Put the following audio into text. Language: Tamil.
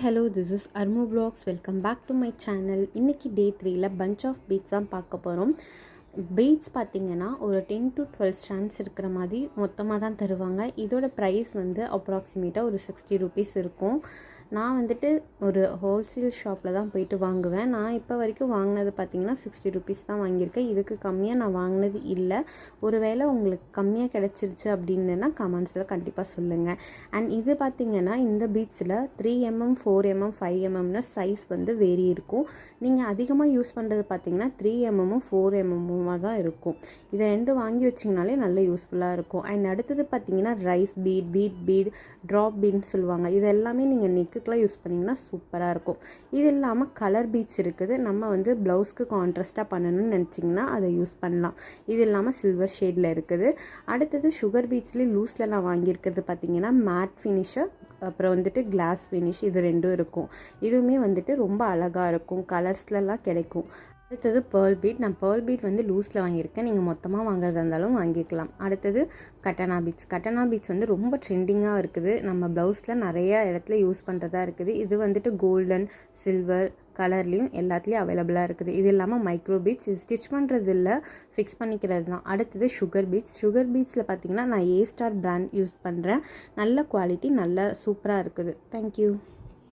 hello, this is Armu Vlogs. Welcome back to my channel. இன்னைக்கு டே 3ல bunch of beads தான் பார்க்க போகிறோம். பீட்ஸ் பார்த்திங்கன்னா ஒரு 10 to 12 ஸ்டாண்ட்ஸ் இருக்கிற மாதிரி மொத்தமாக தான் தருவாங்க. இதோட ப்ரைஸ் வந்து அப்ராக்சிமேட்டாக ஒரு 60 rupees இருக்கும். நான் வந்துட்டு ஒரு ஹோல்சேல் ஷாப்பில் தான் போயிட்டு வாங்குவேன். நான் இப்போ வரைக்கும் வாங்கினது பார்த்திங்கன்னா 60 rupees தான் வாங்கியிருக்கேன். இதுக்கு கம்மியாக நான் வாங்கினது இல்லை. ஒரு வேளை உங்களுக்கு கம்மியாக கிடச்சிருச்சு அப்படின்னா கமெண்ட்ஸில் கண்டிப்பாக சொல்லுங்கள். அண்ட் இது பார்த்திங்கன்னா இந்த பீட்ஸில் 3mm 4mm 5mm சைஸ் வந்து வேரி இருக்கும். நீங்கள் அதிகமாக யூஸ் பண்ணுறது பார்த்திங்கன்னா 3mm 4mm தான் இருக்கும். இதை ரெண்டு வாங்கி வச்சிங்கனாலே நல்ல யூஸ்ஃபுல்லாக இருக்கும். அண்ட் அடுத்தது பார்த்திங்கன்னா rice feed, wheat feed, drop பீட்னு சொல்லுவாங்க. இது எல்லாமே நீங்கள் நெக்குக்கெலாம் யூஸ் பண்ணிங்கன்னா சூப்பராக இருக்கும். இது இல்லாமல் கலர் பீட்ஸ் இருக்குது. நம்ம வந்து ப்ளவுஸ்க்கு கான்ட்ராஸ்ட்டாக பண்ணணும்னு நினச்சிங்கன்னா அதை யூஸ் பண்ணலாம். இது இல்லாமல் சில்வர் ஷேடில் இருக்குது. அடுத்தது சுகர் பீட்ஸ்லேயே லூஸில் நான் வாங்கியிருக்கிறது பார்த்திங்கன்னா மேட் ஃபினிஷு, அப்புறம் வந்துட்டு கிளாஸ் ஃபினிஷ், இது ரெண்டும் இருக்கும். இதுவுமே வந்துட்டு ரொம்ப அழகாக இருக்கும், கலர்ஸ்லலாம் கிடைக்கும். அடுத்தது பேர்ல் பீட். நான் பேர்ல் பீட் வந்து லூஸில் வாங்கியிருக்கேன். நீங்கள் மொத்தமாக வாங்குறதா இருந்தாலும் வாங்கிக்கலாம். அடுத்தது கட்டனா பீட்ஸ். கட்டனா பீட்ஸ் வந்து ரொம்ப ட்ரெண்டிங்காக இருக்குது. நம்ம ப்ளவுஸில் நிறைய இடத்துல யூஸ் பண்ணுறதா இருக்குது. இது வந்துட்டு கோல்டன், சில்வர் கலர்லேயும் எல்லாத்துலேயும் அவைலபிளாக இருக்குது. இது இல்லாமல் மைக்ரோ பீட்ஸ். இது ஸ்டிச் பண்ணுறது இல்லை, ஃபிக்ஸ் பண்ணிக்கிறது தான். அடுத்தது சுகர் பீட்ஸ். சுகர் பீட்ஸில் பார்த்திங்கன்னா நான் A Star பிராண்ட் யூஸ் பண்ணுறேன். நல்ல குவாலிட்டி, நல்ல சூப்பராக இருக்குது. தேங்க்யூ.